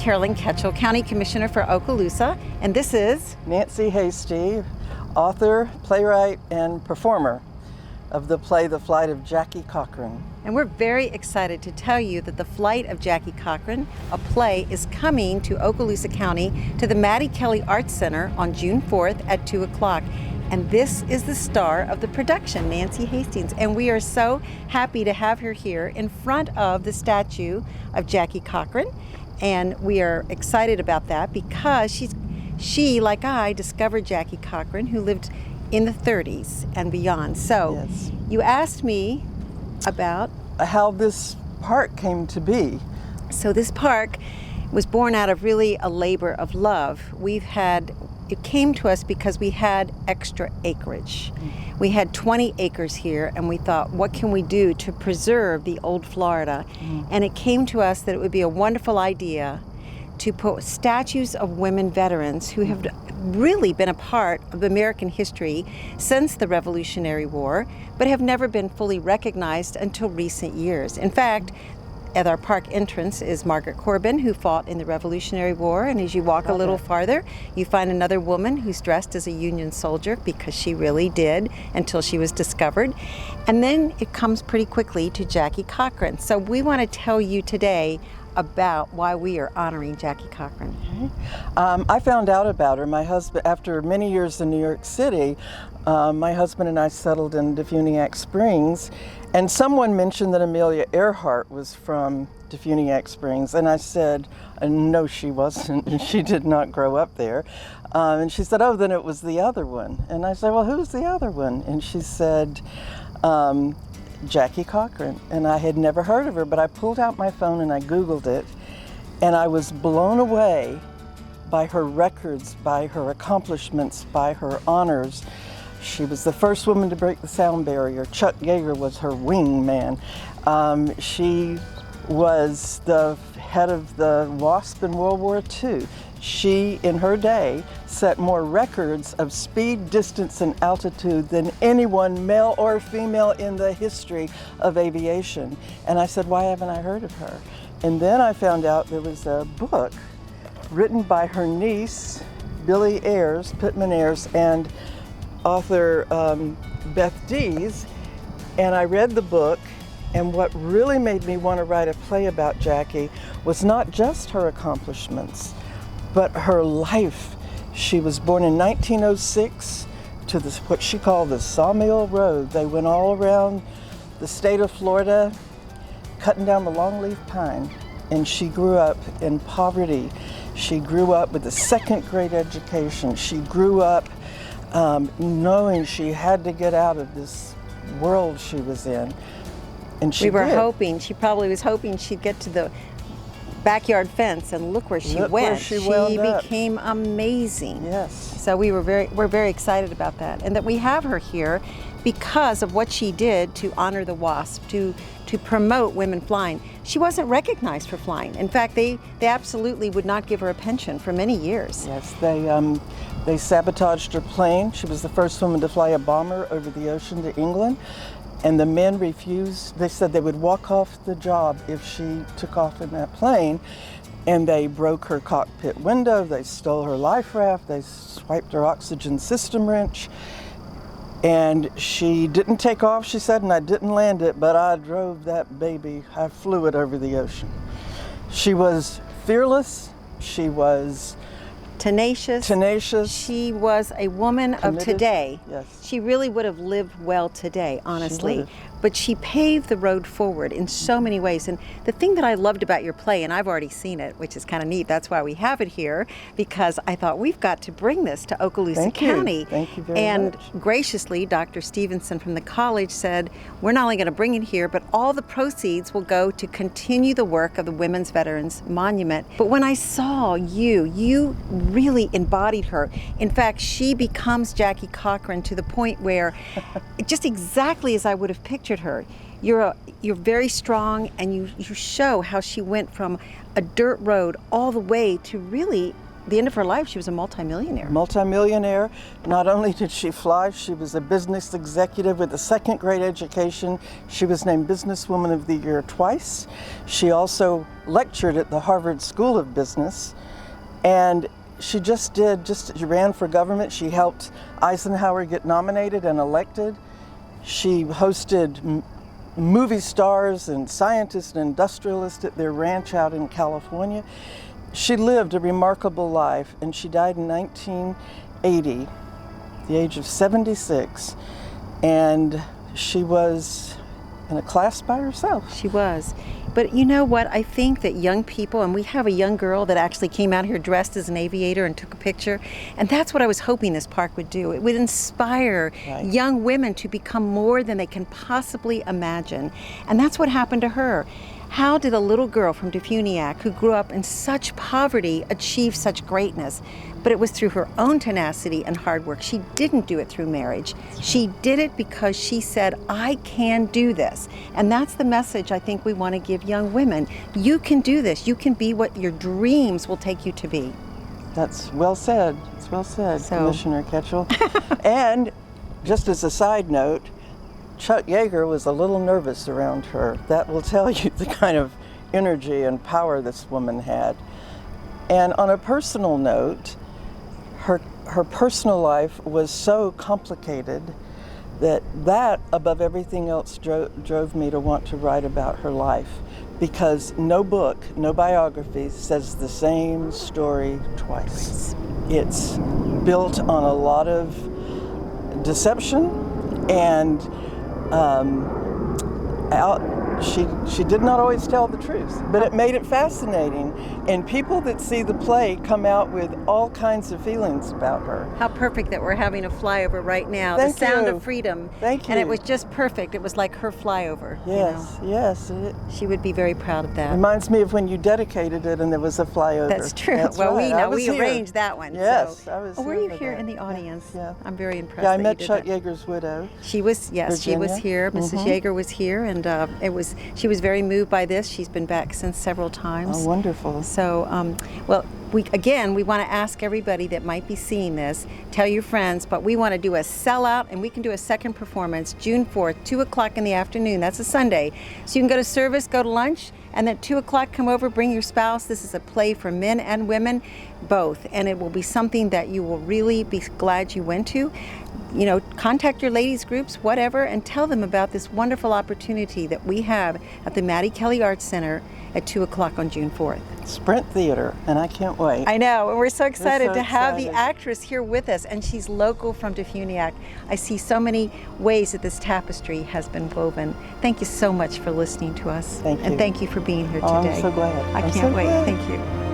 Carolyn Ketchel, County Commissioner for Okaloosa, and this is Nancy Hasty, author, playwright, and performer of the play The Flight of Jackie Cochran. And we're very excited to tell you that The Flight of Jackie Cochran, a play, is coming to Okaloosa County to the Maddie Kelly Arts Center on June 4th at 2 o'clock. And this is the star of the production, Nancy Hastings. And we are so happy to have her here in front of the statue of Jackie Cochran. And we are excited about that because she, like I, discovered Jackie Cochran, who lived in the 30s and beyond. So Yes. You asked me about how this park came to be. So this park was born out of really a labor of love. It came to us because we had extra acreage. We had 20 acres here, and we thought, what can we do to preserve the old Florida? And it came to us that it would be a wonderful idea to put statues of women veterans who have really been a part of American history since the Revolutionary War, but have never been fully recognized until recent years. In fact, at our park entrance is Margaret Corbin, who fought in the Revolutionary War, and as you walk a little farther, you find another woman who's dressed as a Union soldier, because she really did until she was discovered. And then it comes pretty quickly to Jackie Cochran. So we want to tell you today about why we are honoring Jackie Cochran. I found out about her. My husband, after many years in New York City, my husband and I settled in Defuniak Springs, and someone mentioned that Amelia Earhart was from Defuniak Springs, and I said, no, she wasn't, and she did not grow up there. And she said, oh, then it was the other one. And I said, well, who's the other one? And she said, Jackie Cochran. And I had never heard of her, but I pulled out my phone and I Googled it, and I was blown away by her records, by her accomplishments, by her honors. She was the first woman to break the sound barrier. Chuck Yeager was her wingman. She was the head of the WASP in World War II. She, in her day, set more records of speed, distance, and altitude than anyone, male or female, in the history of aviation. And I said, why haven't I heard of her? And then I found out there was a book written by her niece, Billy Ayers, Pittman Ayers, and author Beth Dees. And I read the book, and what really made me want to write a play about Jackie was not just her accomplishments, but her life. She was born in 1906 to what she called the Sawmill Road. They went all around the state of Florida cutting down the longleaf pine, and she grew up in poverty. She grew up with a second-grade education. She grew up knowing she had to get out of this world she was in, and she did. She probably was hoping she'd get to the backyard fence, and look where she went. Where she became amazing. Yes. So we're very excited about that, and that we have her here because of what she did to honor the WASP, to promote women flying. She wasn't recognized for flying. In fact, they absolutely would not give her a pension for many years. Yes, they sabotaged her plane. She was the first woman to fly a bomber over the ocean to England. And the men refused. They said they would walk off the job if she took off in that plane. And they broke her cockpit window, they stole her life raft, they swiped her oxygen system wrench. And she didn't take off, she said, and I didn't land it, but I drove that baby, I flew it over the ocean. She was fearless, she was tenacious. She was a woman committed. Of today. Yes. She really would have lived well today, honestly. But she paved the road forward in so many ways. And the thing that I loved about your play, and I've already seen it, which is kind of neat, that's why we have it here, because I thought we've got to bring this to Okaloosa County. Thank you very much. And graciously, Dr. Stevenson from the college said, we're not only going to bring it here, but all the proceeds will go to continue the work of the Women's Veterans Monument. But when I saw you really embodied her. In fact, she becomes Jackie Cochran to the point where, just exactly as I would have pictured her, you're very strong, and you show how she went from a dirt road all the way to really the end of her life, she was a multimillionaire. Multimillionaire. Not only did she fly, she was a business executive with a second-grade education. She was named Businesswoman of the Year twice. She also lectured at the Harvard School of Business. And she she ran for government. She helped Eisenhower get nominated and elected. She hosted movie stars and scientists and industrialists at their ranch out in California. She lived a remarkable life, and she died in 1980, the age of 76, and she was in a class by herself. She was. But you know what? I think that young people, and we have a young girl that actually came out here dressed as an aviator and took a picture, and that's what I was hoping this park would do. It would inspire young women to become more than they can possibly imagine. And that's what happened to her. How did a little girl from Defuniak, who grew up in such poverty, achieve such greatness? But it was through her own tenacity and hard work. She didn't do it through marriage. She did it because she said, I can do this. And that's the message I think we want to give young women. You can do this. You can be what your dreams will take you to be. That's well said. It's well said, Commissioner Ketchel. And just as a side note, Chuck Yeager was a little nervous around her. That will tell you the kind of energy and power this woman had. And on a personal note, her personal life was so complicated that above everything else drove me to want to write about her life, because no book, no biography says the same story twice. It's built on a lot of deception, and she did not always tell the truth, but it made it fascinating. And people that see the play come out with all kinds of feelings about her. How perfect that we're having a flyover right now. Thank the sound you. of freedom. Thank you. And it was just perfect. It was like her flyover. Yes, you know? yes. She would be very proud of that. Reminds me of when you dedicated it and there was a flyover. That's true. That's well, right. we arranged that one. Yes, so. I was. Were you for here that. in the audience? Yeah. I'm very impressed. Yeah, I that met you did Chuck that. Yeager's widow. She was, yes, she was here. Mrs. Yeager was here, and she was very moved by this. She's been back since several times. Oh, wonderful. So, well, we want to ask everybody that might be seeing this, tell your friends, but we want to do a sellout, and we can do a second performance June 4th, 2 o'clock in the afternoon. That's a Sunday. So you can go to service, go to lunch, and then 2 o'clock come over, bring your spouse. This is a play for men and women, both, and it will be something that you will really be glad you went to. You know, contact your ladies groups, whatever, and tell them about this wonderful opportunity that we have at the Maddie Kelly Arts Center at 2 o'clock on June 4th. Sprint Theater, and I can't wait. I know, and we're so excited so to have the excited. actress here with us, and she's local from Defuniak. I see so many ways that this tapestry has been woven. Thank you so much for listening to us. Thank you. And thank you for being here Oh, today. I'm so glad. I I'm can't so wait. glad. Thank you.